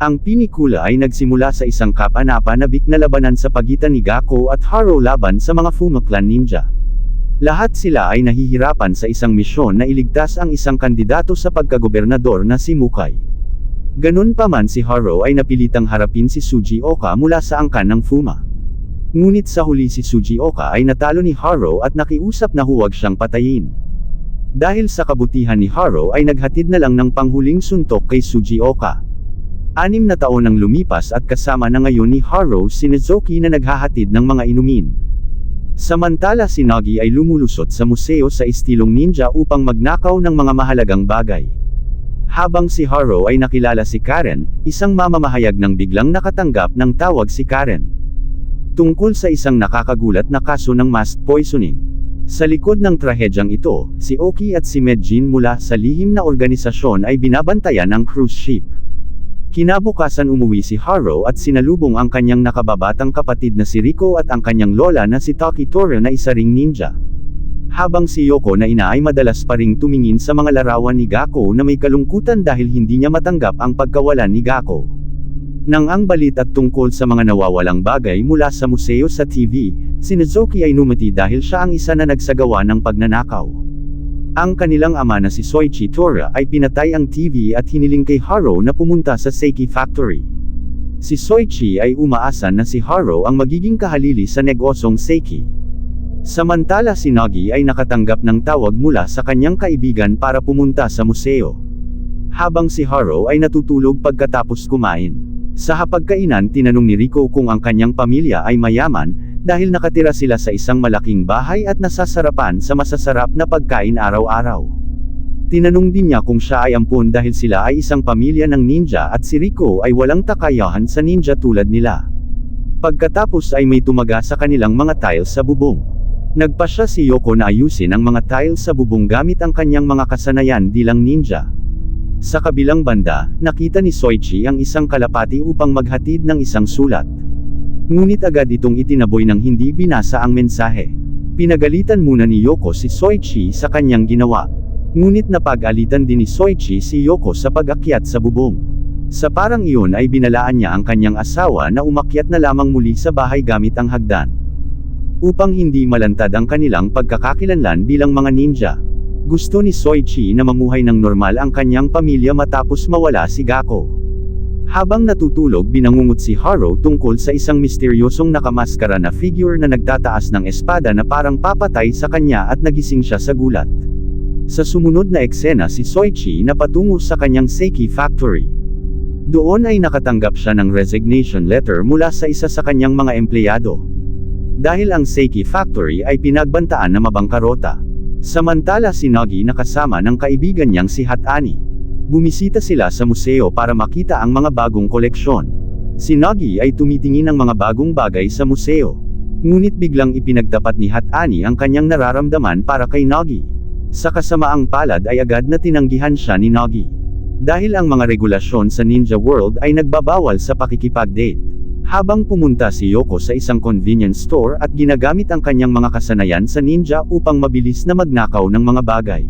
Ang pinikula ay nagsimula sa isang kapanapanabik na labanan sa pagitan ni Gakko at Haro laban sa mga Fuma Clan ninja. Lahat sila ay nahihirapan sa isang misyon na iligtas ang isang kandidato sa pagkagobernador na si Mukai. Ganun pa man, si Haro ay napilitang harapin si Sugioka mula sa angkan ng Fuma. Ngunit sa huli si Sugioka ay natalo ni Haro at nakiusap na huwag siyang patayin. Dahil sa kabutihan ni Haro ay naghatid na lang ng panghuling suntok kay Sugioka. 6 na taon ang lumipas at kasama na ngayon ni Haro si Nezuki na naghahatid ng mga inumin. Samantala si Nagi ay lumulusot sa museo sa estilong ninja upang magnakaw ng mga mahalagang bagay. Habang si Haro ay nakilala si Karen, isang mamamahayag nang biglang nakatanggap ng tawag si Karen. Tungkol sa isang nakakagulat na kaso ng mass poisoning. Sa likod ng trahedyang ito, si Oki at si Medjin mula sa lihim na organisasyon ay binabantayan ng cruise ship. Kinabukasan umuwi si Haro at sinalubong ang kanyang nakababatang kapatid na si Riko at ang kanyang lola na si Takitora na isa ring ninja. Habang si Yoko na ina ay madalas pa ring tumingin sa mga larawan ni Gakko na may kalungkutan dahil hindi niya matanggap ang pagkawalan ni Gakko. Nang ang balit at tungkol sa mga nawawalang bagay mula sa museo sa TV, si Nezuki ay numati dahil siya ang isa na nagsagawa ng pagnanakaw. Ang kanilang ama na si Soichi Tora ay pinatay ang TV at hiniling kay Haro na pumunta sa Seiki Factory. Si Soichi ay umaasa na si Haro ang magiging kahalili sa negosyong Seiki. Samantala si Nagi ay nakatanggap ng tawag mula sa kanyang kaibigan para pumunta sa museo. Habang si Haro ay natutulog pagkatapos kumain. Sa hapagkainan tinanong ni Riko kung ang kanyang pamilya ay mayaman, dahil nakatira sila sa isang malaking bahay at nasasarapan sa masasarap na pagkain araw-araw. Tinanong din niya kung siya ay ampun dahil sila ay isang pamilya ng ninja at si Riko ay walang takayahan sa ninja tulad nila. Pagkatapos ay may tumaga sa kanilang mga tiles sa bubong. Nagpasya si Yoko na ayusin ang mga tiles sa bubong gamit ang kanyang mga kasanayan bilang ninja. Sa kabilang banda, nakita ni Soichi ang isang kalapati upang maghatid ng isang sulat. Ngunit agad itong itinaboy nang hindi binasa ang mensahe. Pinagalitan muna ni Yoko si Soichi sa kanyang ginawa. Ngunit napag-alitan din ni Soichi si Yoko sa pag-akyat sa bubong. Sa parang iyon ay binalaan niya ang kanyang asawa na umakyat na lamang muli sa bahay gamit ang hagdan. Upang hindi malantad ang kanilang pagkakakilanlan bilang mga ninja. Gusto ni Soichi na mamuhay ng normal ang kanyang pamilya matapos mawala si Gakko. Habang natutulog binangungot si Haro tungkol sa isang misteryosong nakamaskara na figure na nagtataas ng espada na parang papatay sa kanya at nagising siya sa gulat. Sa sumunod na eksena si Soichi na patungo sa kanyang Seiki Factory. Doon ay nakatanggap siya ng resignation letter mula sa isa sa kanyang mga empleyado. Dahil ang Seiki Factory ay pinagbantaan na mabangkarota. Samantala si Nagi na kasama ng kaibigan niyang si Hatani. Bumisita sila sa museo para makita ang mga bagong koleksyon. Si Nagi ay tumitingin ng mga bagong bagay sa museo. Ngunit biglang ipinagtapat ni Hatani ang kanyang nararamdaman para kay Nagi. Sa kasamaang palad ay agad na tinanggihan siya ni Nagi. Dahil ang mga regulasyon sa Ninja World ay nagbabawal sa pakikipag-date. Habang pumunta si Yoko sa isang convenience store at ginagamit ang kanyang mga kasanayan sa ninja upang mabilis na magnakaw ng mga bagay.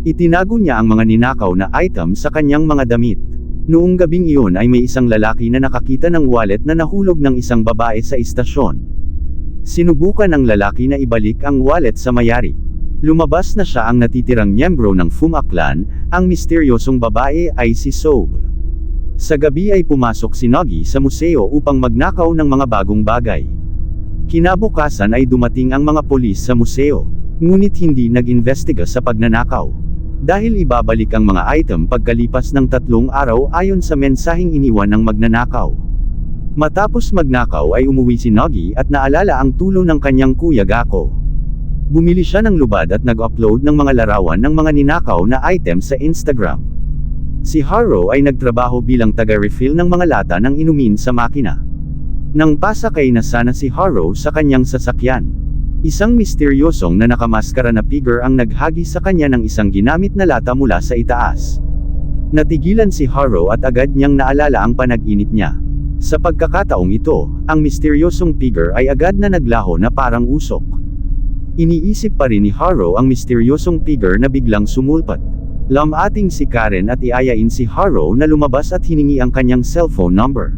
Itinago niya ang mga ninakaw na item sa kanyang mga damit. Noong gabing iyon ay may isang lalaki na nakakita ng wallet na nahulog ng isang babae sa istasyon. Sinubukan ng lalaki na ibalik ang wallet sa may-ari. Lumabas na siya ang natitirang miyembro ng Fuma Clan, ang misteryosong babae ay si Sob. Sa gabi ay pumasok si Nagi sa museo upang magnakaw ng mga bagong bagay. Kinabukasan ay dumating ang mga pulis sa museo, ngunit hindi nag-investiga sa pagnanakaw. Dahil ibabalik ang mga item pagkalipas ng 3 araw ayon sa mensaheng iniwan ng magnanakaw. Matapos magnakaw ay umuwi si Nagi at naalala ang tulong ng kanyang kuya Gakko. Bumili siya ng lubad at nag-upload ng mga larawan ng mga ninakaw na item sa Instagram. Si Haro ay nagtrabaho bilang taga-refill ng mga lata ng inumin sa makina. Nang pasakay na sana si Haro sa kanyang sasakyan. Isang misteryosong na nakamaskara na figure ang naghagi sa kanya ng isang ginamit na lata mula sa itaas. Natigilan si Haro at agad niyang naalala ang panag-init niya. Sa pagkakataong ito, ang misteryosong figure ay agad na naglaho na parang usok. Iniisip pa rin ni Haro ang misteryosong figure na biglang sumulpat. Lamating si Karen at iayain si Haro na lumabas at hiningi ang kanyang cellphone number.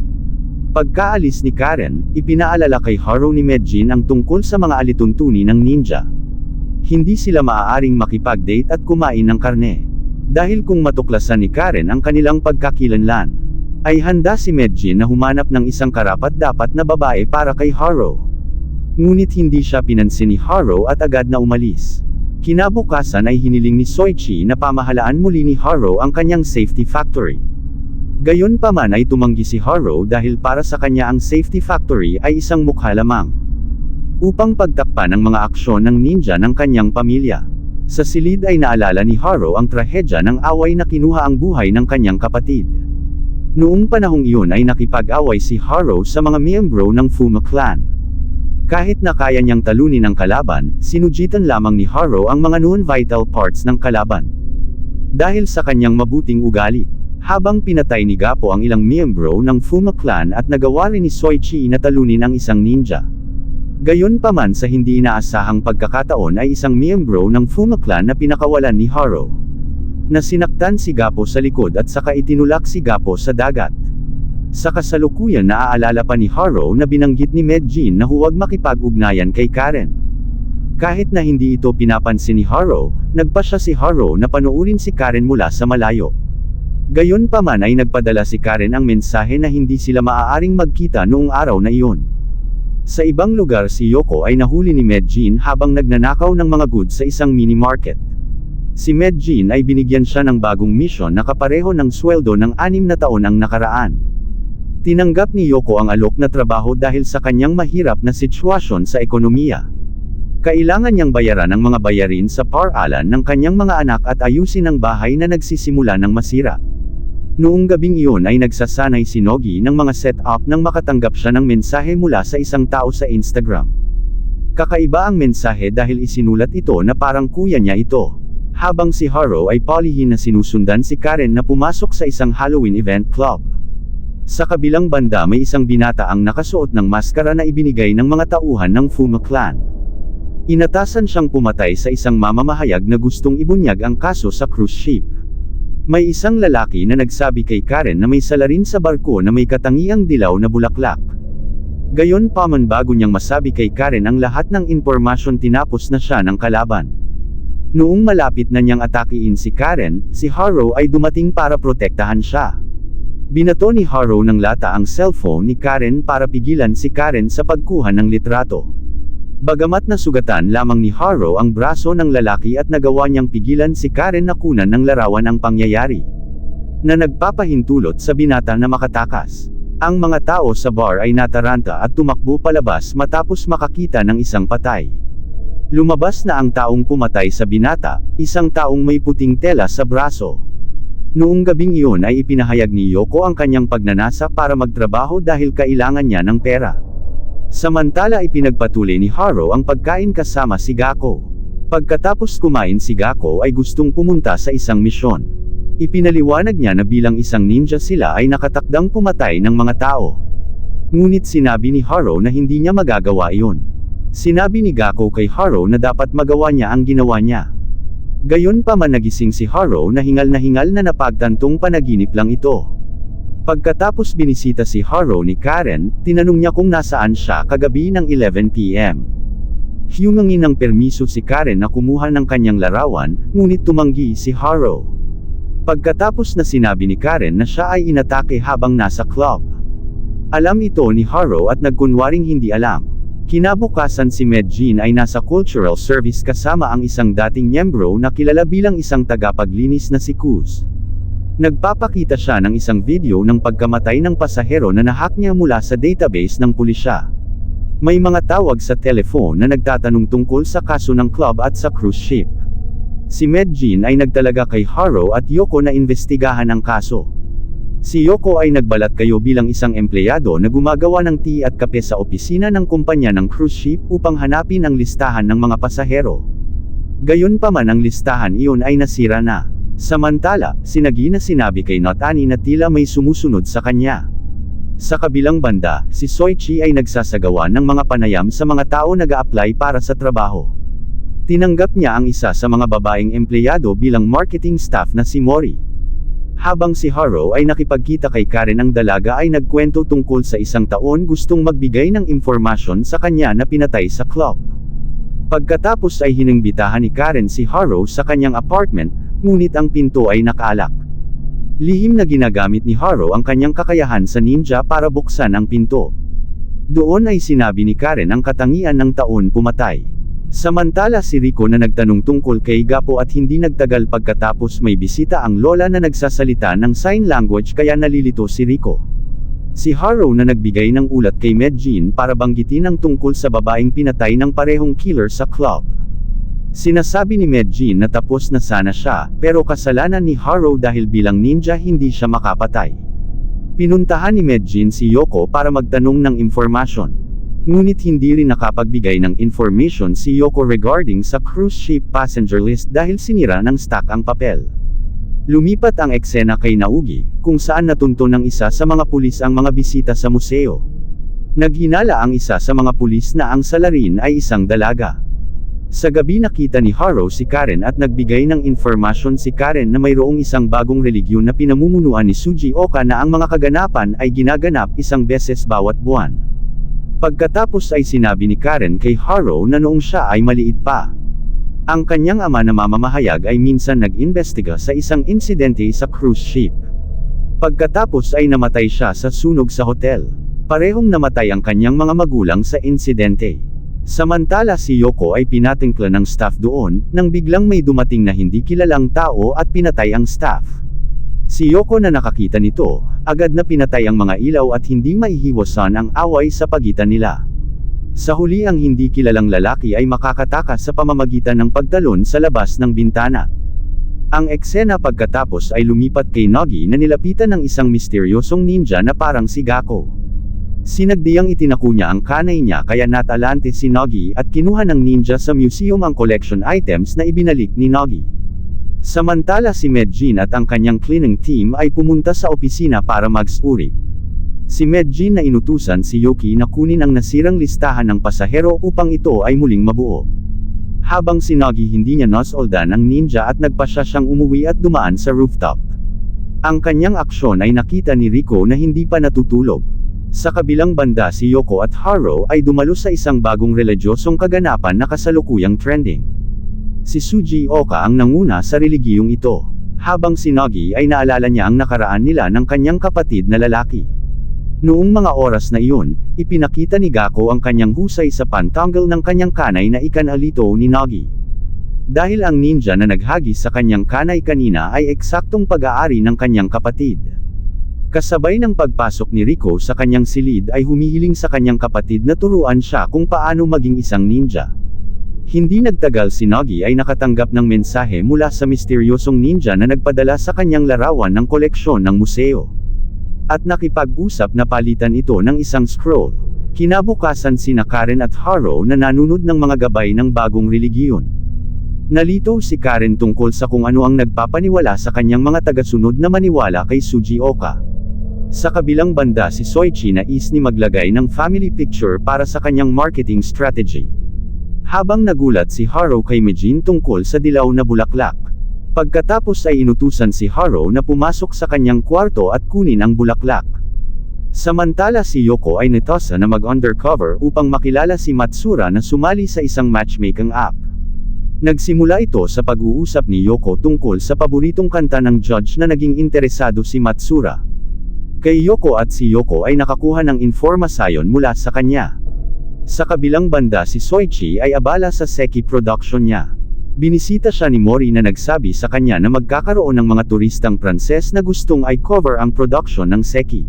Pagkaalis ni Karen, ipinaalala kay Haro ni Medjin ang tungkol sa mga alituntunin ng ninja. Hindi sila maaaring makipag-date at kumain ng karne. Dahil kung matuklasan ni Karen ang kanilang pagkakilanlan, ay handa si Medjin na humanap ng isang karapat-dapat na babae para kay Haro. Ngunit hindi siya pinansin ni Haro at agad na umalis. Kinabukasan ay hiniling ni Soichi na pamahalaan muli ni Haro ang kanyang safety factory. Gayunpaman ay tumanggi si Haro dahil para sa kanya ang safety factory ay isang mukha lamang upang pagtakpan ang mga aksyon ng ninja ng kanyang pamilya. Sa silid ay naalala ni Haro ang trahedya ng away na kinuha ang buhay ng kanyang kapatid. Noong panahong iyon ay nakipag-away si Haro sa mga miyembro ng Fuma clan. Kahit na kaya niyang talunin ang kalaban, sinujitan lamang ni Haro ang mga non-vital parts ng kalaban. Dahil sa kanyang mabuting ugali, habang pinatay ni Gapo ang ilang miyembro ng Fuma clan at nagawa rin ni Soichi na talunin ang isang ninja. Gayunpaman sa hindi inaasahang pagkakataon ay isang miyembro ng Fuma clan na pinakawalan ni Haro. Nasinaktan si Gapo sa likod at saka itinulak si Gapo sa dagat. Sa kasalukuyan naaalala pa ni Haro na binanggit ni Medjin na huwag makipag-ugnayan kay Karen. Kahit na hindi ito pinapansin ni Haro, nagpa siya si Haro na panoorin si Karen mula sa malayo. Gayunpaman ay nagpadala si Karen ang mensahe na hindi sila maaaring magkita noong araw na iyon. Sa ibang lugar si Yoko ay nahuli ni Medjin habang nagnanakaw ng mga goods sa isang mini market. Si Medjin ay binigyan siya ng bagong misyon na kapareho ng sweldo ng 6 na taon ang nakaraan. Tinanggap ni Yoko ang alok na trabaho dahil sa kanyang mahirap na sitwasyon sa ekonomiya. Kailangan niyang bayaran ang mga bayarin sa paralan ng kanyang mga anak at ayusin ang bahay na nagsisimula ng masira. Noong gabing iyon ay nagsasanay si Nogi ng mga setup nang makatanggap siya ng mensahe mula sa isang tao sa Instagram. Kakaiba ang mensahe dahil isinulat ito na parang kuya niya ito. Habang si Haro ay paulihin na sinusundan si Karen na pumasok sa isang Halloween event club. Sa kabilang banda may isang binata ang nakasuot ng maskara na ibinigay ng mga tauhan ng Fuma clan. Inatasan siyang pumatay sa isang mamamahayag na gustong ibunyag ang kaso sa cruise ship. May isang lalaki na nagsabi kay Karen na may salarin sa barko na may katangiang dilaw na bulaklak. Gayunpaman bago niyang masabi kay Karen ang lahat ng impormasyon tinapos na siya ng kalaban. Noong malapit na niyang atakiin si Karen, si Haro ay dumating para protektahan siya. Binato ni Haro ng lata ang cellphone ni Karen para pigilan si Karen sa pagkuha ng litrato. Bagamat nasugatan lamang ni Haro ang braso ng lalaki at nagawa niyang pigilan si Karen na kunan ng larawan ang pangyayari, na nagpapahintulot sa binata na makatakas. Ang mga tao sa bar ay nataranta at tumakbo palabas matapos makakita ng isang patay. Lumabas na ang taong pumatay sa binata, isang taong may puting tela sa braso. Noong gabing iyon ay ipinahayag ni Yoko ang kanyang pagnanasa para magtrabaho dahil kailangan niya ng pera. Samantala ipinagpatuloy ni Haro ang pagkain kasama si Gako. Pagkatapos kumain si Gako ay gustong pumunta sa isang misyon. Ipinaliwanag niya na bilang isang ninja sila ay nakatakdang pumatay ng mga tao. Ngunit sinabi ni Haro na hindi niya magagawa iyon. Sinabi ni Gako kay Haro na dapat magawa niya ang ginawa niya. Gayunpaman nagising si Haro na hingal na napagtantong panaginip lang ito. Pagkatapos binisita si Haro ni Karen, tinanong niya kung nasaan siya kagabi ng 11 p.m. Humingi ng permiso si Karen na kumuha ng kanyang larawan, ngunit tumanggi si Haro. Pagkatapos na sinabi ni Karen na siya ay inatake habang nasa club. Alam ito ni Haro at nagkunwaring hindi alam. Kinabukasan si Medjin ay nasa cultural service kasama ang isang dating miyembro na kilala bilang isang tagapaglinis na si Kuz. Nagpapakita siya ng isang video ng pagkamatay ng pasahero na nahack niya mula sa database ng pulisya. May mga tawag sa telephone na nagtatanong tungkol sa kaso ng club at sa cruise ship. Si Medjin ay nagtalaga kay Haro at Yoko na investigahan ang kaso. Si Yoko ay nagbalat kayo bilang isang empleyado na gumagawa ng tea at kape sa opisina ng kumpanya ng cruise ship upang hanapin ang listahan ng mga pasahero. Gayunpaman ang listahan iyon ay nasira na. Samantala, sinagina sinabi kay Notani na tila may sumusunod sa kanya. Sa kabilang banda, si Soichi ay nagsasagawa ng mga panayam sa mga tao nag-a-apply para sa trabaho. Tinanggap niya ang isa sa mga babaeng empleyado bilang marketing staff na si Mori. Habang si Haro ay nakipagkita kay Karen, ang dalaga ay nagkwento tungkol sa isang taon gustong magbigay ng impormasyon sa kanya na pinatay sa club. Pagkatapos ay hinimbitahan ni Karen si Haro sa kanyang apartment, ngunit ang pinto ay nakaalak. Lihim na ginagamit ni Haro ang kanyang kakayahan sa ninja para buksan ang pinto. Doon ay sinabi ni Karen ang katangian ng taon pumatay. Samantala si Rico na nagtanong tungkol kay Gapo at hindi nagtagal pagkatapos may bisita ang lola na nagsasalita ng sign language kaya nalilito si Rico. Si Haro na nagbigay ng ulat kay Medjin para banggitin ang tungkol sa babaeng pinatay ng parehong killer sa club. Sinasabi ni Medjin na tapos na sana siya, pero kasalanan ni Haro dahil bilang ninja hindi siya makapatay. Pinuntahan ni Medjin si Yoko para magtanong ng impormasyon. Ngunit hindi rin nakapagbigay ng information si Yoko regarding sa cruise ship passenger list dahil sinira ng stack ang papel. Lumipat ang eksena kay Naogi, kung saan natunto ng isa sa mga pulis ang mga bisita sa museo. Naghinala ang isa sa mga pulis na ang salarin ay isang dalaga. Sa gabi nakita ni Haro si Karen at nagbigay ng informasyon si Karen na mayroong isang bagong religiyon na pinamumunuan ni Suji Oka na ang mga kaganapan ay ginaganap isang beses bawat buwan. Pagkatapos ay sinabi ni Karen kay Haro na noong siya ay maliit pa, ang kanyang ama na mamamahayag ay minsan nag-imbestiga sa isang insidente sa cruise ship. Pagkatapos ay namatay siya sa sunog sa hotel. Parehong namatay ang kanyang mga magulang sa insidente. Samantala si Yoko ay pinatingkla ng staff doon, nang biglang may dumating na hindi kilalang tao at pinatay ang staff. Si Yoko na nakakita nito, agad na pinatay ang mga ilaw at hindi maihiwasan ang away sa pagitan nila. Sa huli ang hindi kilalang lalaki ay makakatakas sa pamamagitan ng pagtalon sa labas ng bintana. Ang eksena pagkatapos ay lumipat kay Nagi na nilapitan ng isang misteryosong ninja na parang si Gakko. Sinagdiang itinako niya ang kanay niya kaya natalante si Nagi at kinuha ng ninja sa museum ang collection items na ibinalik ni Nagi. Samantala si Medjin at ang kanyang cleaning team ay pumunta sa opisina para mag-suri. Si Medjin na inutusan si Yoki na kunin ang nasirang listahan ng pasahero upang ito ay muling mabuo. Habang si Nagi hindi niya nasoldan ang ninja at nagpasya siyang umuwi at dumaan sa rooftop. Ang kanyang aksyon ay nakita ni Rico na hindi pa natutulog. Sa kabilang banda si Yoko at Haro ay dumalo sa isang bagong religyosong kaganapan na kasalukuyang trending. Si Suji Oka ang nanguna sa religiyong ito, habang si Nagi ay naalala niya ang nakaraan nila ng kanyang kapatid na lalaki. Noong mga oras na iyon, ipinakita ni Gakko ang kanyang husay sa pantanggal ng kanyang kanay na ikanalito ni Nagi. Dahil ang ninja na naghagis sa kanyang kanay kanina ay eksaktong pag-aari ng kanyang kapatid. Kasabay ng pagpasok ni Rico sa kanyang silid ay humihiling sa kanyang kapatid na turuan siya kung paano maging isang ninja. Hindi nagtagal si Nagi ay nakatanggap ng mensahe mula sa misteryosong ninja na nagpadala sa kanyang larawan ng koleksyon ng museo. At nakipag-usap na palitan ito ng isang scroll. Kinabukasan sina Karen at Haro na nanunod ng mga gabay ng bagong religiyon. Nalito si Karen tungkol sa kung ano ang nagpapaniwala sa kanyang mga tagasunod na maniwala kay Suji Oka. Sa kabilang banda si Soichi nais ni maglagay ng family picture para sa kanyang marketing strategy. Habang nagulat si Haro kay Medjin tungkol sa dilaw na bulaklak. Pagkatapos ay inutusan si Haro na pumasok sa kanyang kwarto at kunin ang bulaklak. Samantala si Yoko ay nitosa na mag-undercover upang makilala si Matsura na sumali sa isang matchmaking app. Nagsimula ito sa pag-uusap ni Yoko tungkol sa paboritong kanta ng judge na naging interesado si Matsura. Kay Yoko at si Yoko ay nakakuha ng impormasyon mula sa kanya. Sa kabilang banda si Soichi ay abala sa Seki production niya. Binisita siya ni Mori na nagsabi sa kanya na magkakaroon ng mga turistang Pranses na gustong i-cover ang production ng Seki.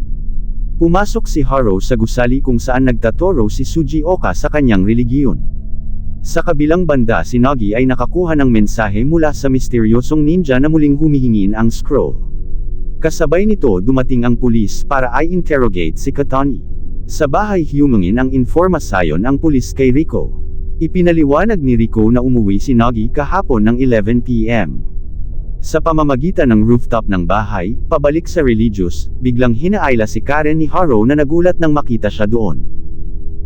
Pumasok si Haro sa gusali kung saan nagtaturo si Suji Oka sa kanyang religiyon. Sa kabilang banda si Nagi ay nakakuha ng mensahe mula sa misteryosong ninja na muling humihingin ang scroll. Kasabay nito dumating ang pulis para i-interrogate si Katani. Sa bahay humingin ang informasyon ang pulis kay Rico. Ipinaliwanag ni Rico na umuwi si Nagi kahapon ng 11 p.m. Sa pamamagitan ng rooftop ng bahay, pabalik sa religious, biglang hinaayla si Karen ni Haro na nagulat nang makita siya doon.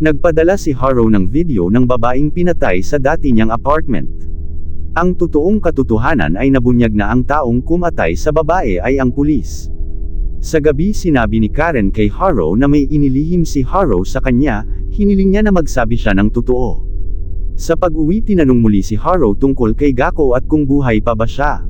Nagpadala si Haro ng video ng babaeng pinatay sa dati niyang apartment. Ang totoong katotohanan ay nabunyag na ang taong kumatay sa babae ay ang pulis. Sa gabi sinabi ni Karen kay Haro na may inilihim si Haro sa kanya, hiniling niya na magsabi siya ng totoo. Sa pag-uwi tinanong muli si Haro tungkol kay Gako at kung buhay pa ba siya.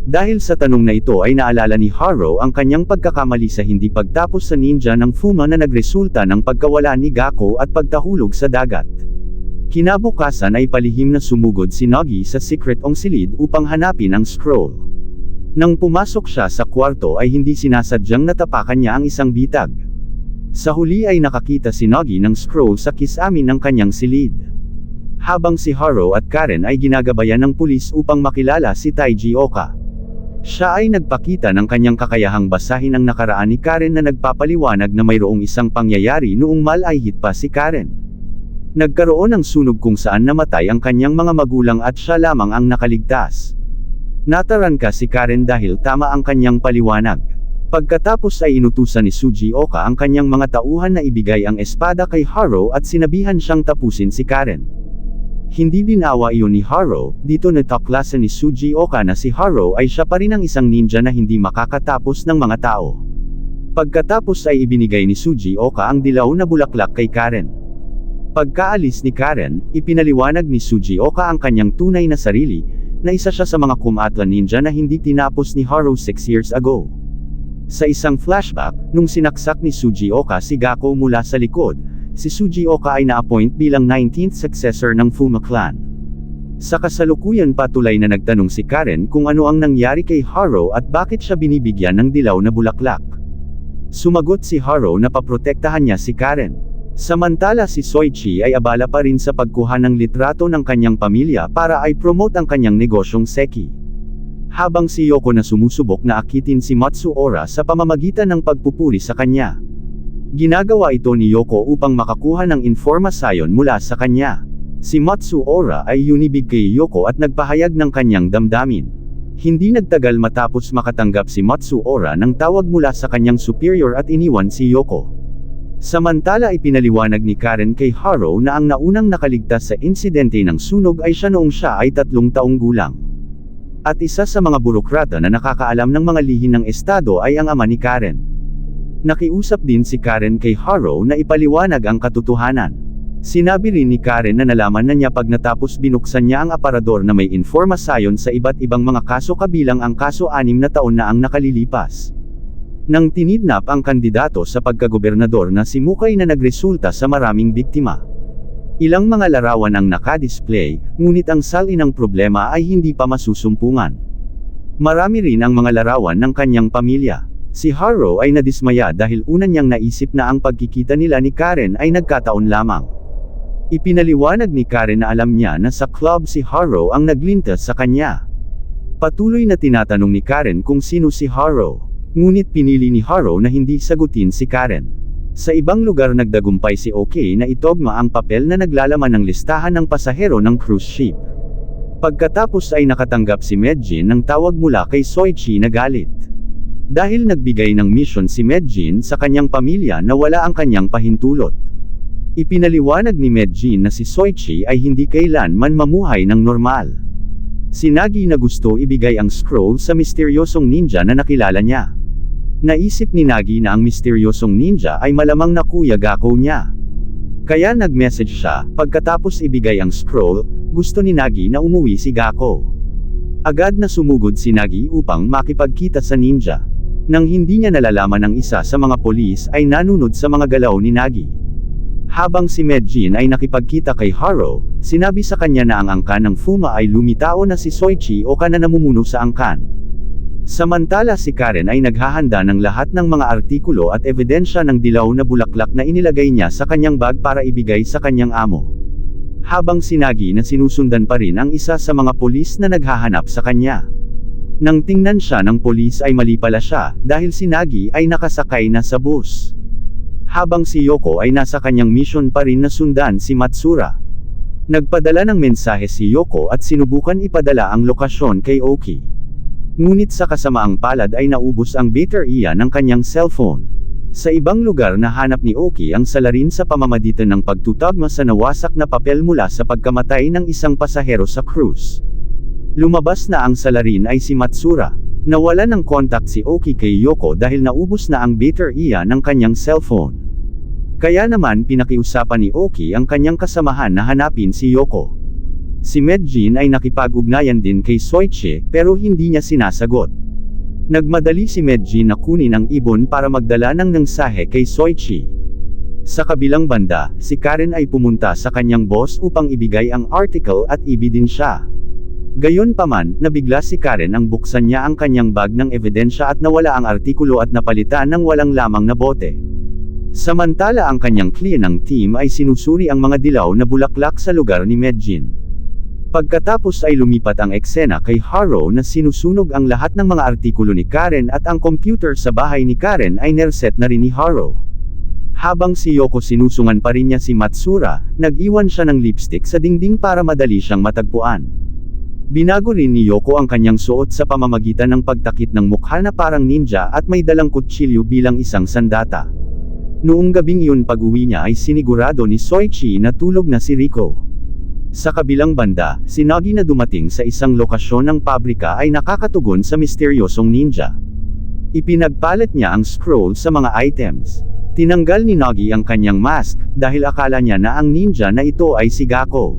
Dahil sa tanong na ito ay naalala ni Haro ang kanyang pagkakamali sa hindi pagtapos sa ninja ng Fuma na nagresulta ng pagkawala ni Gako at pagtahulog sa dagat. Kinabukasan ay palihim na sumugod si Nagi sa secret ong silid upang hanapin ang scroll. Nang pumasok siya sa kwarto ay hindi sinasadyang natapakan niya ang isang bitag. Sa huli ay nakakita si Nagi ng scroll sa kisamin ng kanyang silid. Habang si Haro at Karen ay ginagabayan ng pulis upang makilala si Taiji Oka. Siya ay nagpakita ng kanyang kakayahang basahin ang nakaraan ni Karen na nagpapaliwanag na mayroong isang pangyayari noong malahit pa si Karen. Nagkaroon ng sunog kung saan namatay ang kanyang mga magulang at siya lamang ang nakaligtas. Natarangka si Karen dahil tama ang kanyang paliwanag. Pagkatapos ay inutusan ni Suji Oka ang kanyang mga tauhan na ibigay ang espada kay Haro at sinabihan siyang tapusin si Karen. Hindi dinawa iyon ni Haro, dito nataklasan ni Suji Oka na si Haro ay siya pa rin ang isang ninja na hindi makakatapos ng mga tao. Pagkatapos ay ibinigay ni Suji Oka ang dilaw na bulaklak kay Karen. Pagkaalis ni Karen, ipinaliwanag ni Suji Oka ang kanyang tunay na sarili, na isa siya sa mga kumatla ninja na hindi tinapos ni Haro 6 years ago. Sa isang flashback, nung sinaksak ni Suji Oka si Gako mula sa likod, si Suji Oka ay na-appoint bilang 19th successor ng Fuma clan. Sa kasalukuyan patuloy na nagtanong si Karen kung ano ang nangyari kay Haro at bakit siya binibigyan ng dilaw na bulaklak. Sumagot si Haro na paprotektahan niya si Karen. Samantala si Soichi ay abala pa rin sa pagkuha ng litrato ng kanyang pamilya para ay promote ang kanyang negosyong seki. Habang si Yoko na sumusubok na akitin si Matsuura sa pamamagitan ng pagpupuri sa kanya. Ginagawa ito ni Yoko upang makakuha ng informasayon mula sa kanya. Si Matsuura ay yunibig kay Yoko at nagpahayag ng kanyang damdamin. Hindi nagtagal matapos makatanggap si Matsuura ng tawag mula sa kanyang superior at iniwan si Yoko. Samantala ipinaliwanag ni Karen kay Haro na ang naunang nakaligtas sa insidente ng sunog ay siya noong siya ay 3 taong gulang. At isa sa mga burokrata na nakakaalam ng mga lihim ng estado ay ang ama ni Karen. Nakiusap din si Karen kay Haro na ipaliwanag ang katotohanan. Sinabi rin ni Karen na nalaman na niya pag natapos binuksan niya ang aparador na may informasyon sa iba't ibang mga kaso kabilang ang kaso 6 na taon na ang nakalilipas. Nang tinidnap ang kandidato sa pagkagobernador na si Mukay na nagresulta sa maraming biktima. Ilang mga larawan ang nakadisplay, ngunit ang salin ng problema ay hindi pa masusumpungan. Marami rin ang mga larawan ng kanyang pamilya. Si Haro ay nadismaya dahil una niyang naisip na ang pagkikita nila ni Karen ay nagkataon lamang. Ipinaliwanag ni Karen na alam niya na sa club si Haro ang naglintas sa kanya. Patuloy na tinatanong ni Karen kung sino si Haro. Ngunit pinili ni Haro na hindi sagutin si Karen. Sa ibang lugar nagdagumpay si OK na itogma ang papel na naglalaman ng listahan ng pasahero ng cruise ship. Pagkatapos ay nakatanggap si Medjin ng tawag mula kay Soichi na galit. Dahil nagbigay ng mission si Medjin sa kanyang pamilya na wala ang kanyang pahintulot. Ipinaliwanag ni Medjin na si Soichi ay hindi kailanman mamuhay ng normal. Si Nagi na gusto ibigay ang scroll sa misteryosong ninja na nakilala niya. Naisip ni Nagi na ang misteryosong ninja ay malamang na Kuya Gako niya. Kaya nag-message siya, pagkatapos ibigay ang scroll, gusto ni Nagi na umuwi si Gako. Agad na sumugod si Nagi upang makipagkita sa ninja. Nang hindi niya nalalaman ng isa sa mga polis ay nanunod sa mga galaw ni Nagi. Habang si Medjin ay nakipagkita kay Haro, sinabi sa kanya na ang angkan ng Fuma ay lumitao na si Soichi Oka na namumuno sa angkan. Samantala si Karen ay naghahanda ng lahat ng mga artikulo at ebidensya ng dilaw na bulaklak na inilagay niya sa kanyang bag para ibigay sa kanyang amo. Habang si Nagi na sinusundan pa rin ang isa sa mga polis na naghahanap sa kanya. Nang tingnan siya ng polis ay mali pala siya, dahil si Nagi ay nakasakay na sa bus. Habang si Yoko ay nasa kanyang mission pa rin na sundan si Matsura. Nagpadala ng mensahe si Yoko at sinubukan ipadala ang lokasyon kay Oki. Ngunit sa kasamaang palad ay naubos ang baterya ng kanyang cellphone. Sa ibang lugar nahanap ni Oki ang salarin sa pamamagitan ng pagtutugma sa nawasak na papel mula sa pagkamatay ng isang pasahero sa cruise. Lumabas na ang salarin ay si Matsura. Nawala ng kontak si Oki kay Yoko dahil naubos na ang baterya ng kanyang cellphone. Kaya naman pinakiusapan ni Oki ang kanyang kasamahan na hanapin si Yoko. Si Medjin ay nakipag-ugnayan din kay Soichi pero hindi niya sinasagot. Nagmadali si Medjin na kunin ang ibon para magdala ng mensahe kay Soichi. Sa kabilang banda, si Karen ay pumunta sa kanyang boss upang ibigay ang article at ibidin siya. Gayunpaman, nabigla si Karen ang buksan niya ang kanyang bag ng ebidensya at nawala ang artikulo at napalitan ng walang lamang na bote. Samantala ang kanyang kliyente ng team ay sinusuri ang mga dilaw na bulaklak sa lugar ni Medjin. Pagkatapos ay lumipat ang eksena kay Haro na sinusunog ang lahat ng mga artikulo ni Karen at ang computer sa bahay ni Karen ay nereset na rin ni Haro. Habang si Yoko sinusungan pa rin niya si Matsura, nag-iwan siya ng lipstick sa dingding para madali siyang matagpuan. Binago rin ni Yoko ang kanyang suot sa pamamagitan ng pagtakit ng mukha na parang ninja at may dalang kutsilyo bilang isang sandata. Noong gabing yun pag-uwi niya ay sinigurado ni Soichi na tulog na si Riko. Sa kabilang banda, si Nagi na dumating sa isang lokasyon ng pabrika ay nakakatugon sa misteryosong ninja. Ipinagpalit niya ang scroll sa mga items. Tinanggal ni Nagi ang kanyang mask, dahil akala niya na ang ninja na ito ay si Gakko.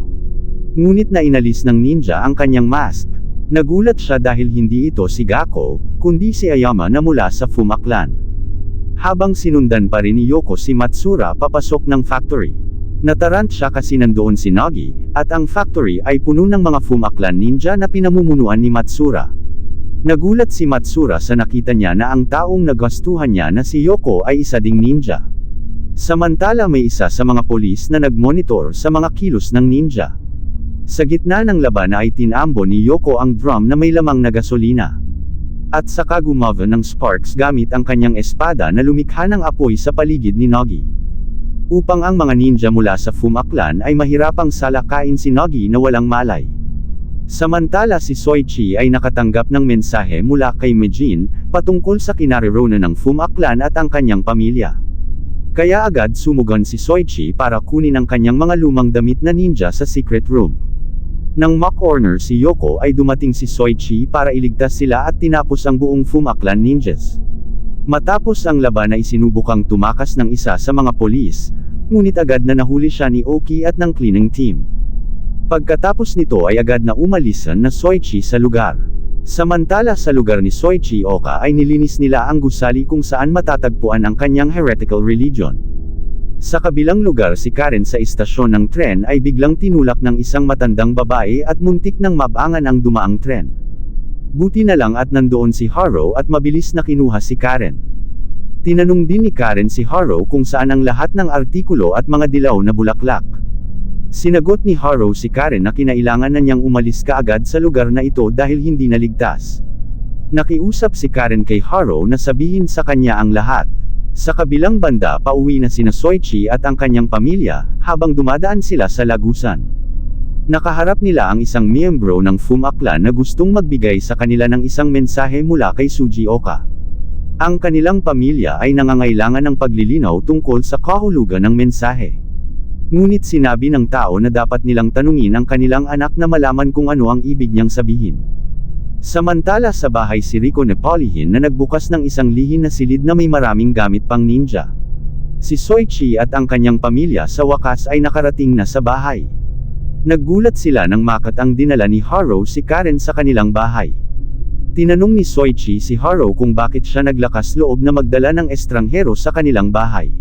Ngunit na inalis ng ninja ang kanyang mask. Nagulat siya dahil hindi ito si Gakko, kundi si Ayama na mula sa Fuma Clan. Habang sinundan pa rin ni Yoko si Matsura papasok ng factory. Natarant siya kasi nandoon si Nagi, at ang factory ay puno ng mga Fuma Clan ninja na pinamumunuan ni Matsura. Nagulat si Matsura sa nakita niya na ang taong nagustuhan niya na si Yoko ay isa ding ninja. Samantala may isa sa mga polis na nagmonitor sa mga kilos ng ninja. Sa gitna ng laban ay tinambo ni Yoko ang drum na may lamang na gasolina. At saka gumava ng sparks gamit ang kanyang espada na lumikha ng apoy sa paligid ni Nagi. Upang ang mga ninja mula sa Fuma Clan ay mahirapang salakain si Nagi na walang malay. Samantala si Soichi ay nakatanggap ng mensahe mula kay Medjin, patungkol sa kinaroroonan ng Fuma Clan at ang kanyang pamilya. Kaya agad sumugon si Soichi para kunin ang kanyang mga lumang damit na ninja sa secret room. Nang ma-corner si Yoko ay dumating si Soichi para iligtas sila at tinapos ang buong Fuma Clan ninjas. Matapos ang laban ay sinubukang tumakas ng isa sa mga polis, ngunit agad na nahuli siya ni Oki at ng cleaning team. Pagkatapos nito ay agad na umalisan na Soichi sa lugar. Samantala sa lugar ni Soichi Oka ay nilinis nila ang gusali kung saan matatagpuan ang kanyang heretical religion. Sa kabilang lugar si Karen sa istasyon ng tren ay biglang tinulak ng isang matandang babae at muntik nang mabangan ang dumaang tren. Buti na lang at nandoon si Haro at mabilis na kinuha si Karen. Tinanong din ni Karen si Haro kung saan ang lahat ng artikulo at mga dilaw na bulaklak. Sinagot ni Haro si Karen na kinailangan na niyang umalis kaagad sa lugar na ito dahil hindi naligtas. Nakiusap si Karen kay Haro na sabihin sa kanya ang lahat. Sa kabilang banda pauwi na sina Soichi at ang kanyang pamilya, habang dumadaan sila sa lagusan. Nakaharap nila ang isang miyembro ng Fuma Clan na gustong magbigay sa kanila ng isang mensahe mula kay Suji Oka. Ang kanilang pamilya ay nangangailangan ng paglilinaw tungkol sa kahulugan ng mensahe. Ngunit sinabi ng tao na dapat nilang tanungin ang kanilang anak na malaman kung ano ang ibig niyang sabihin. Samantala sa bahay si Riko Nepolihin na nagbukas ng isang lihin na silid na may maraming gamit pang ninja. Si Soichi at ang kanyang pamilya sa wakas ay nakarating na sa bahay. Naggulat sila nang makat ang dinala ni Haro si Karen sa kanilang bahay. Tinanong ni Soichi si Haro kung bakit siya naglakas loob na magdala ng estranghero sa kanilang bahay.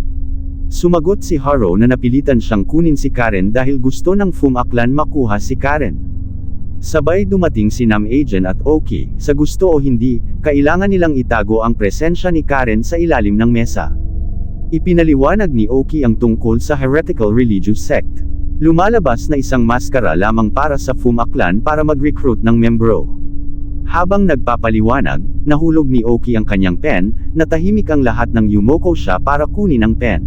Sumagot si Haro na napilitan siyang kunin si Karen dahil gusto ng Fuma Clan makuha si Karen. Sabay dumating si Nam Agent at Oki, sa gusto o hindi, kailangan nilang itago ang presensya ni Karen sa ilalim ng mesa. Ipinaliwanag ni Oki ang tungkol sa heretical religious sect. Lumalabas na isang maskara lamang para sa Fuma Clan para mag-recruit ng membro. Habang nagpapaliwanag, nahulog ni Oki ang kanyang pen, natahimik ang lahat ng yumoko siya para kunin ang pen.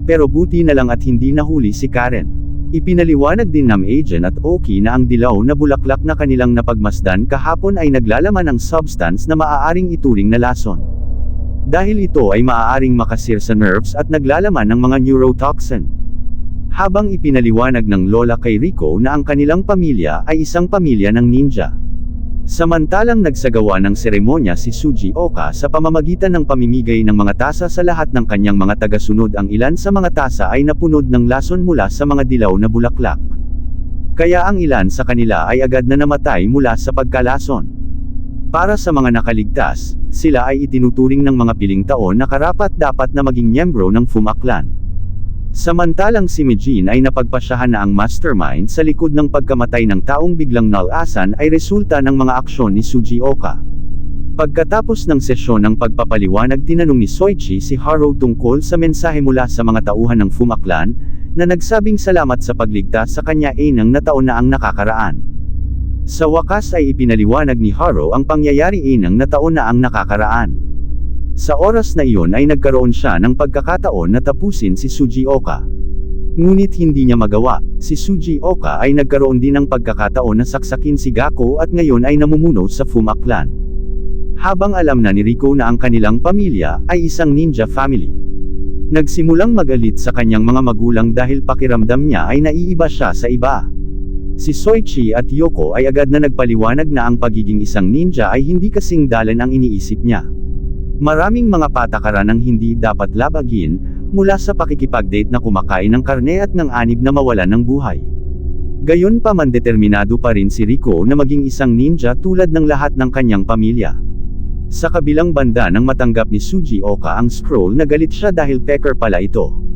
Pero buti na lang at hindi nahuli si Karen. Ipinaliwanag din ng agent at Oki na ang dilaw na bulaklak na kanilang napagmasdan kahapon ay naglalaman ng substance na maaaring ituring na lason. Dahil ito ay maaaring makasir sa nerves at naglalaman ng mga neurotoxin. Habang ipinaliwanag ng lola kay Rico na ang kanilang pamilya ay isang pamilya ng ninja. Samantalang nagsagawa ng seremonya si Sugioka sa pamamagitan ng pamimigay ng mga tasa sa lahat ng kanyang mga tagasunod. Ang ilan sa mga tasa ay napunod ng lason mula sa mga dilaw na bulaklak. Kaya ang ilan sa kanila ay agad na namatay mula sa pagkalason. Para sa mga nakaligtas, sila ay itinuturing ng mga piling taon na karapat-dapat na maging miyembro ng Fuma Clan. Samantalang si Mijin ay napagpasyahan na ang mastermind sa likod ng pagkamatay ng taong biglang nalasan ay resulta ng mga aksyon ni Sugioka. Pagkatapos ng sesyon ng pagpapaliwanag, tinanong ni Soichi si Haro tungkol sa mensahe mula sa mga tauhan ng Fuma Clan, na nagsabing salamat sa pagligtas sa kanya 6 na taon na ang nakakaraan. Sa wakas ay ipinaliwanag ni Haro ang pangyayari 6 na taon na ang nakakaraan. Sa oras na iyon ay nagkaroon siya ng pagkakataon na tapusin si Sugioka. Ngunit hindi niya magawa. Si Sugioka ay nagkaroon din ng pagkakataon na saksakin si Gakko at ngayon ay namumuno sa Fuma Clan. Habang alam na ni Rico na ang kanilang pamilya ay isang ninja family, nagsimulang magalit sa kanyang mga magulang dahil pakiramdam niya ay naiiba siya sa iba. Si Soichi at Yoko ay agad na nagpaliwanag na ang pagiging isang ninja ay hindi kasing dalan ang iniisip niya. Maraming mga patakaran ang hindi dapat labagin, mula sa pakikipag-date na kumakain ng karne at ng anib na mawalan ng buhay. Gayon pa man, determinado pa rin si Rico na maging isang ninja tulad ng lahat ng kanyang pamilya. Sa kabilang banda, nang matanggap ni Sugioka ang scroll, nagalit siya dahil pecker pala ito.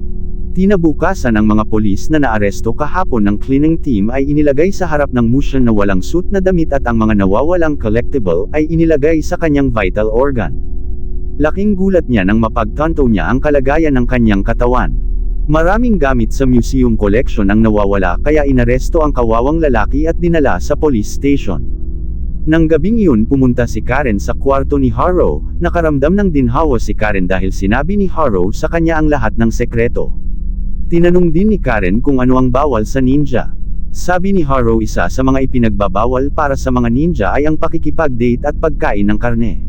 Tinabukasan ang mga polis na naaresto kahapon ng cleaning team ay inilagay sa harap ng Mushin na walang suit na damit at ang mga nawawalang collectible ay inilagay sa kanyang vital organ. Laking gulat niya nang mapagtanto niya ang kalagayan ng kanyang katawan. Maraming gamit sa museum collection ang nawawala, kaya inaresto ang kawawang lalaki at dinala sa police station. Nang gabing iyon, pumunta si Karen sa kwarto ni Haro. Nakaramdam ng dinhawa si Karen dahil sinabi ni Haro sa kanya ang lahat ng sekreto. Tinanong din ni Karen kung ano ang bawal sa ninja. Sabi ni Haro, isa sa mga ipinagbabawal para sa mga ninja ay ang pakikipag-date at pagkain ng karne.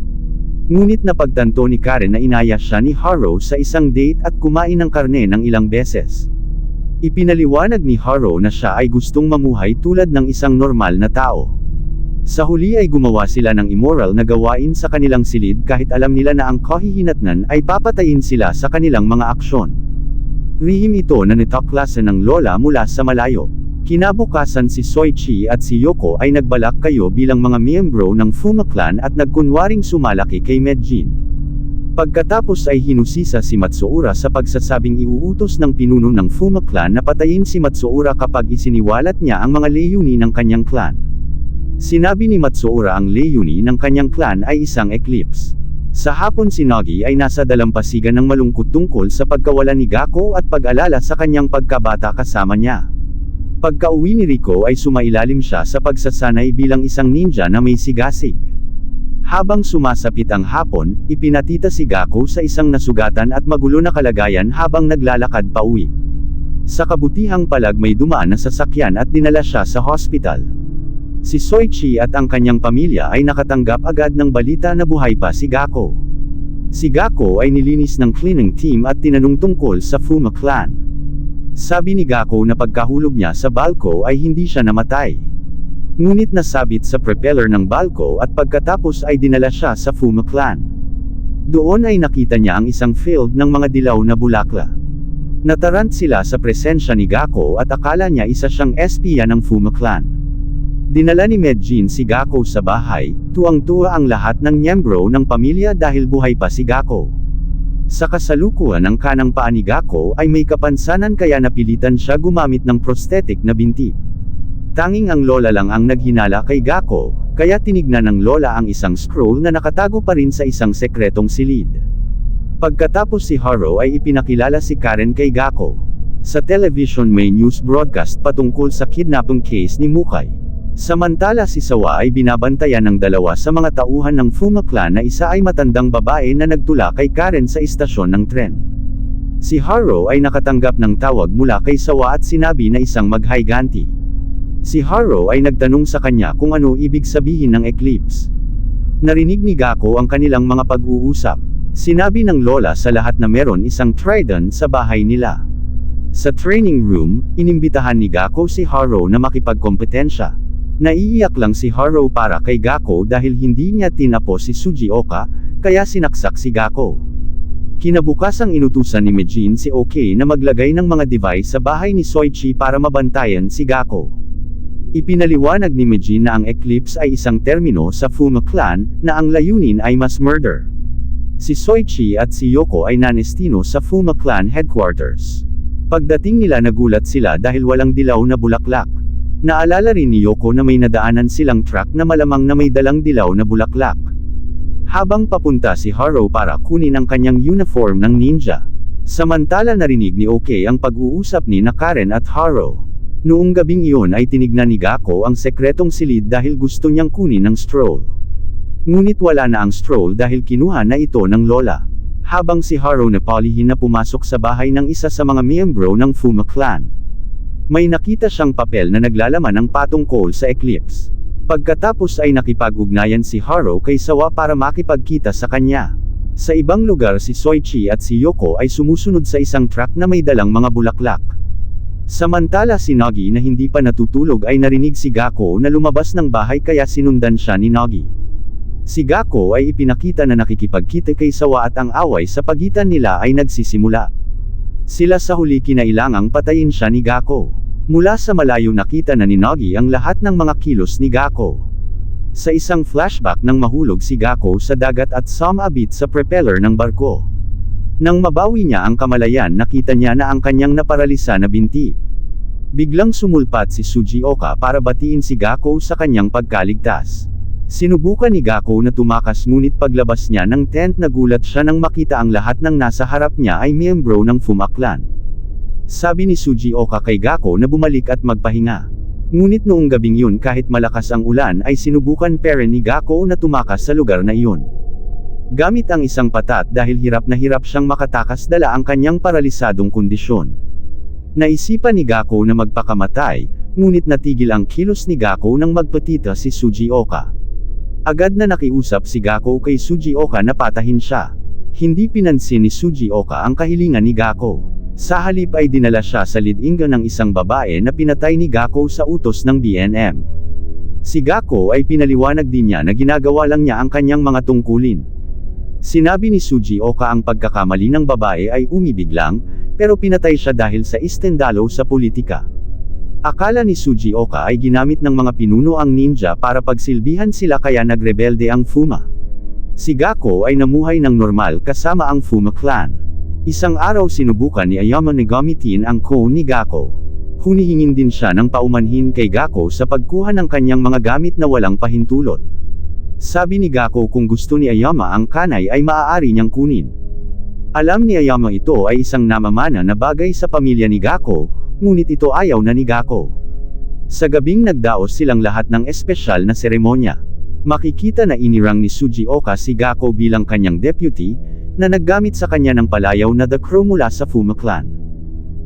Ngunit napagtanto ni Karen na inaya siya ni Haro sa isang date at kumain ng karne ng ilang beses. Ipinaliwanag ni Haro na siya ay gustong mamuhay tulad ng isang normal na tao. Sa huli ay gumawa sila ng immoral na gawain sa kanilang silid kahit alam nila na ang kahihinatnan ay papatayin sila sa kanilang mga aksyon. Lihim ito na nituklasan ng lola mula sa malayo. Kinabukasan, si Soichi at si Yoko ay nagbalak kayo bilang mga miyembro ng Fuma Clan at nagkunwaring sumalaki kay Mijin. Pagkatapos ay hinusisa si Matsuura sa pagsasabing iuutos ng pinuno ng Fuma Clan na patayin si Matsuura kapag isiniwalat niya ang mga layunin ng kanyang clan. Sinabi ni Matsuura ang layunin ng kanyang clan ay isang eclipse. Sa hapon, si Nagi ay nasa dalampasigan ng malungkot tungkol sa pagkawala ni Gakko at pag-alala sa kanyang pagkabata kasama niya. Pagka-uwi ni Rico ay sumailalim siya sa pagsasanay bilang isang ninja na may sigasig. Habang sumasapit ang hapon, ipinatita si Gakko sa isang nasugatan at magulo na kalagayan habang naglalakad pauwi. Sa kabutihang palag, may dumaan na sasakyan at dinala siya sa hospital. Si Soichi at ang kanyang pamilya ay nakatanggap agad ng balita na buhay pa si Gakko. Si Gakko ay nilinis ng cleaning team at tinanong tungkol sa Fuma Clan. Sabi ni Gakko na pagkahulog niya sa balko ay hindi siya namatay. Ngunit nasabit sa propeller ng balko at pagkatapos ay dinala siya sa Fuma Clan. Doon ay nakita niya ang isang field ng mga dilaw na bulakla. Natarant sila sa presensya ni Gakko at akala niya isa siyang espiya ng Fuma Clan. Dinala ni Mijin si Gakko sa bahay, tuwang-tuwa ang lahat ng miyembro ng pamilya dahil buhay pa si Gakko. Sa kasalukuyan, ang kanang paa ni Gakko ay may kapansanan kaya napilitan siya gumamit ng prosthetic na binti. Tanging ang lola lang ang naghinala kay Gakko, kaya tinignan ng lola ang isang scroll na nakatago pa rin sa isang sekretong silid. Pagkatapos, si Haro ay ipinakilala si Karen kay Gakko. Sa television may news broadcast patungkol sa kidnapping case ni Mukay. Samantala, si Sawa ay binabantayan ng dalawa sa mga tauhan ng Fuma Clan na isa ay matandang babae na nagtula kay Karen sa istasyon ng tren. Si Haro ay nakatanggap ng tawag mula kay Sawa at sinabi na isang maghiganti. Si Haro ay nagtanong sa kanya kung ano ibig sabihin ng eclipse. Narinig ni Gakko ang kanilang mga pag-uusap. Sinabi ng lola sa lahat na meron isang trident sa bahay nila. Sa training room, inimbitahan ni Gakko si Haro na makipagkompetensya. Naiiyak lang si Haro para kay Gakko dahil hindi niya tinapos si Sugioka, kaya sinaksak si Gakko. Kinabukasang inutusan ni Meijin si Oki na maglagay ng mga device sa bahay ni Soichi para mabantayan si Gakko. Ipinaliwanag ni Meijin na ang Eclipse ay isang termino sa Fuma clan, na ang layunin ay mass murder. Si Soichi at si Yoko ay nanestino sa Fuma clan headquarters. Pagdating nila nagulat sila dahil walang dilaw na bulaklak. Naalala rin ni Yoko na may nadaanan silang truck na malamang na may dalang dilaw na bulaklak. Habang papunta si Haro para kunin ang kanyang uniform ng ninja. Samantala narinig ni Oki ang pag-uusap ni Karen at Haro. Noong gabing iyon ay tinignan ni Gakko ang sekretong silid dahil gusto niyang kunin ang scroll. Ngunit wala na ang scroll dahil kinuha na ito ng lola. Habang si Haro na paulihin na pumasok sa bahay ng isa sa mga miyembro ng Fuma clan. May nakita siyang papel na naglalaman ng patungkol sa Eclipse. Pagkatapos ay nakipag-ugnayan si Haro kay Sawa para makipagkita sa kanya. Sa ibang lugar si Soichi at si Yoko ay sumusunod sa isang truck na may dalang mga bulaklak. Samantala si Nagi na hindi pa natutulog ay narinig si Gakko na lumabas ng bahay kaya sinundan siya ni Nagi. Si Gakko ay ipinakita na nakikipagkita kay Sawa at ang away sa pagitan nila ay nagsisimula. Sila sa huli kinailangang patayin siya ni Gakko. Mula sa malayo nakita na ni Nagi ang lahat ng mga kilos ni Gakko. Sa isang flashback nang mahulog si Gakko sa dagat at sumabit sa propeller ng barko. Nang mabawi niya ang kamalayan nakita niya na ang kanyang naparalisa na binti. Biglang sumulpat si Sugioka para batiin si Gakko sa kanyang pagkaligtas. Sinubukan ni Gakko na tumakas ngunit paglabas niya ng tent nagulat siya nang makita ang lahat ng nasa harap niya ay miyembro ng Fuma clan. Sabi ni Sugioka kay Gakko na bumalik at magpahinga. Ngunit noong gabing yun kahit malakas ang ulan ay sinubukan pa rin ni Gakko na tumakas sa lugar na iyon. Gamit ang isang patat dahil hirap na hirap siyang makatakas dala ang kanyang paralisadong kondisyon. Naisipan ni Gakko na magpakamatay, ngunit natigil ang kilos ni Gakko nang magpatita si Sugioka. Agad na nakiusap si Gakko kay Sugioka na patahin siya. Hindi pinansin ni Sugioka ang kahilingan ni Gakko. Sa halip ay dinala siya sa lidinga ng isang babae na pinatay ni Gakko sa utos ng BNM. Si Gakko ay pinaliwanag din niya na ginagawa lang niya ang kanyang mga tungkulin. Sinabi ni Sugioka ang pagkakamali ng babae ay umibig lang, pero pinatay siya dahil sa istendalo sa politika. Akala ni Sugioka ay ginamit ng mga pinuno ang ninja para pagsilbihan sila kaya nagrebelde ang Fuma. Si Gakko ay namuhay ng normal kasama ang Fuma clan. Isang araw sinubukan ni Ayama na gamitin ang cone ni Gakko. Hunihingin din siya ng paumanhin kay Gakko sa pagkuha ng kanyang mga gamit na walang pahintulot. Sabi ni Gakko kung gusto ni Ayama ang kanay ay maaari niyang kunin. Alam ni Ayama ito ay isang namamana na bagay sa pamilya ni Gakko, ngunit ito ayaw na ni Gakko. Sa gabing nagdaos silang lahat ng espesyal na seremonya. Makikita na inirang ni Sugioka si Gakko bilang kanyang deputy, na naggamit sa kanya ng palayaw na The Crow mula sa Fuma clan.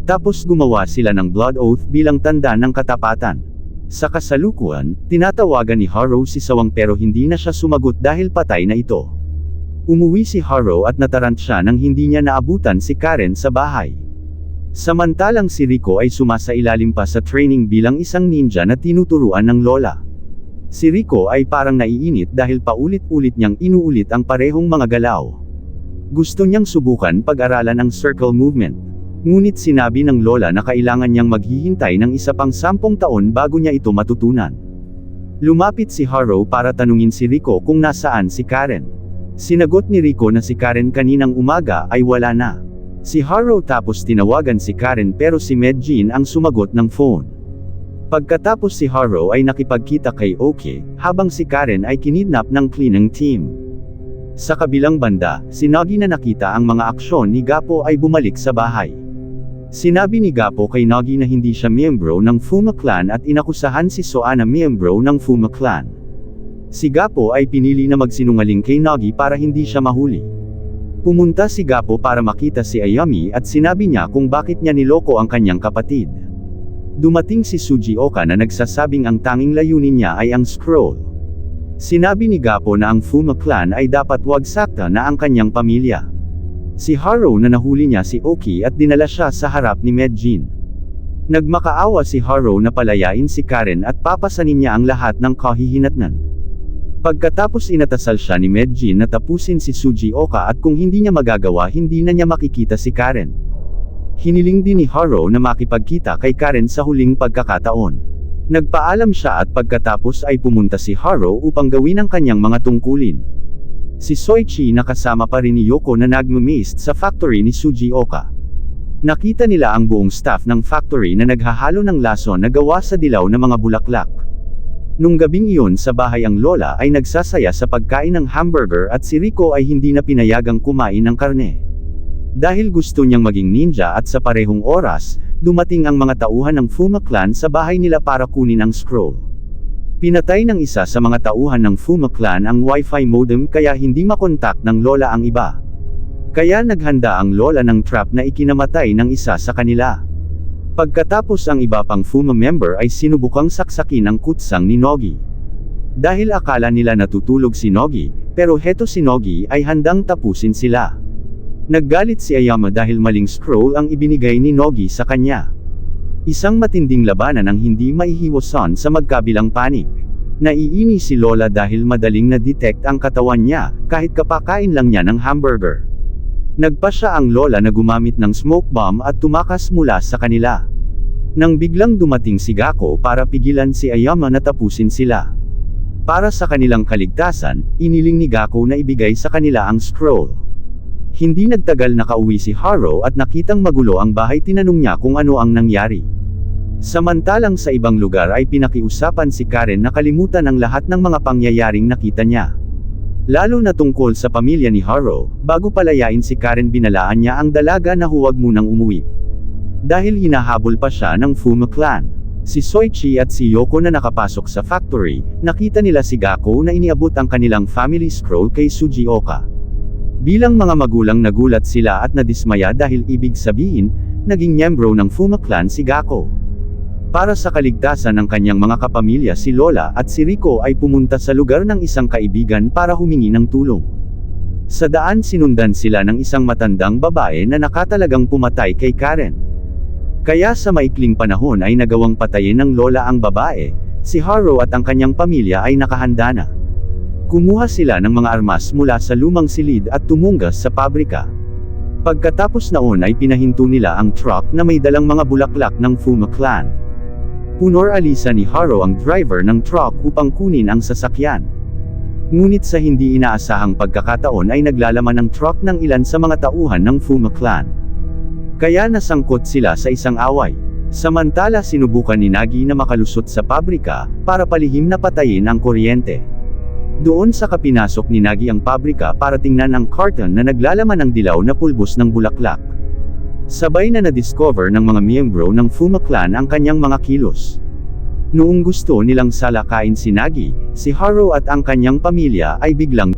Tapos gumawa sila ng blood oath bilang tanda ng katapatan. Sa kasalukuyan, tinatawagan ni Haro si Sawang pero hindi na siya sumagot dahil patay na ito. Umuwi si Haro at natarant siya nang hindi niya naabutan si Karen sa bahay. Samantalang si Rico ay sumasailalim pa sa training bilang isang ninja na tinuturuan ng lola. Si Rico ay parang naiinit dahil paulit-ulit niyang inuulit ang parehong mga galaw. Gusto niyang subukan pag-aralan ang circle movement. Ngunit sinabi ng lola na kailangan niyang maghihintay ng isa pang 10 taon bago niya ito matutunan. Lumapit si Haro para tanungin si Rico kung nasaan si Karen. Sinagot ni Rico na si Karen kaninang umaga ay wala na. Si Haro tapos tinawagan si Karen pero si Meijin ang sumagot ng phone. Pagkatapos si Haro ay nakipagkita kay Oki, habang si Karen ay kinidnap ng cleaning team. Sa kabilang banda, si Nagi na nakita ang mga aksyon ni Gakko ay bumalik sa bahay. Sinabi ni Gakko kay Nagi na hindi siya miyembro ng Fuma clan at inakusahan si Soa na miyembro ng Fuma clan. Si Gakko ay pinili na magsinungaling kay Nagi para hindi siya mahuli. Pumunta si Gakko para makita si Ayami at sinabi niya kung bakit niya niloko ang kanyang kapatid. Dumating si Sugioka na nagsasabing ang tanging layunin niya ay ang scroll. Sinabi ni Gapo na ang Fuma clan ay dapat wag sakta na ang kanyang pamilya. Si Haro na nahuli niya si Oki at dinala siya sa harap ni Medjin. Nagmakaawa si Haro na palayain si Karen at papasanin niya ang lahat ng kahihinatnan. Pagkatapos inatasal siya ni Medjin na tapusin si Sugioka at kung hindi niya magagawa hindi na niya makikita si Karen. Hiniling din ni Haro na makipagkita kay Karen sa huling pagkakataon. Nagpaalam siya at pagkatapos ay pumunta si Haro upang gawin ang kanyang mga tungkulin. Si Soichi na kasama pa rin ni Yoko na nagmamaste sa factory ni Sugioka. Nakita nila ang buong staff ng factory na naghahalo ng lason na gawa sa dilaw na mga bulaklak. Nung gabing iyon sa bahay ang lola ay nagsasaya sa pagkain ng hamburger at si Rico ay hindi na pinayagang kumain ng karne. Dahil gusto niyang maging ninja at sa parehong oras, dumating ang mga tauhan ng Fuma clan sa bahay nila para kunin ang scroll. Pinatay ng isa sa mga tauhan ng Fuma clan ang wifi modem kaya hindi makontak ng lola ang iba. Kaya naghanda ang lola ng trap na ikinamatay ng isa sa kanila. Pagkatapos ang iba pang Fuma member ay sinubukang saksakin ang kutsang ni Nogi. Dahil akala nila natutulog si Nogi, pero heto si Nogi ay handang tapusin sila. Naggalit si Ayama dahil maling scroll ang ibinigay ni Nogi sa kanya. Isang matinding labanan ang hindi maihiwasan sa magkabilang panig. Naiini si Lola dahil madaling na-detect ang katawan niya, kahit kapakain lang niya ng hamburger. Nagpa siya ang Lola na gumamit ng smoke bomb at tumakas mula sa kanila. Nang biglang dumating si Gako para pigilan si Ayama na tapusin sila. Para sa kanilang kaligtasan, iniling ni Gako na ibigay sa kanila ang scroll. Hindi nagtagal nakauwi si Haro at nakitang magulo ang bahay tinanong niya kung ano ang nangyari. Samantalang sa ibang lugar ay pinakiusapan si Karen na kalimutan ang lahat ng mga pangyayaring nakita niya. Lalo na tungkol sa pamilya ni Haro, bago palayain si Karen binalaan niya ang dalaga na huwag munang umuwi. Dahil hinahabol pa siya ng Fuma clan. Si Soichi at si Yoko na nakapasok sa factory, nakita nila si Gako na iniabot ang kanilang family scroll kay Sugioka. Bilang mga magulang nagulat sila at nadismaya dahil ibig sabihin, naging miyembro ng Fuma clan si Gako. Para sa kaligtasan ng kanyang mga kapamilya si Lola at si Rico ay pumunta sa lugar ng isang kaibigan para humingi ng tulong. Sa daan sinundan sila ng isang matandang babae na nakatalagang pumatay kay Karen. Kaya sa maikling panahon ay nagawang patayin ng Lola ang babae, si Haro at ang kanyang pamilya ay nakahanda na. Kumuha sila ng mga armas mula sa lumang silid at tumunggas sa pabrika. Pagkatapos naon ay pinahinto nila ang truck na may dalang mga bulaklak ng Fuma clan. Punor-alisa ni Haro ang driver ng truck upang kunin ang sasakyan. Ngunit sa hindi inaasahang pagkakataon ay naglalaman ng truck ng ilan sa mga tauhan ng Fuma clan. Kaya nasangkot sila sa isang away. Samantala sinubukan ni Nagi na makalusot sa pabrika, para palihim na patayin ang kuryente. Doon sa kapinasok ni Nagi ang pabrika para tingnan ang carton na naglalaman ng dilaw na pulbos ng bulaklak. Sabay na na-discover ng mga miyembro ng Fuma clan ang kanyang mga kilos. Noong gusto nilang salakain si Nagi, si Haro at ang kanyang pamilya ay biglang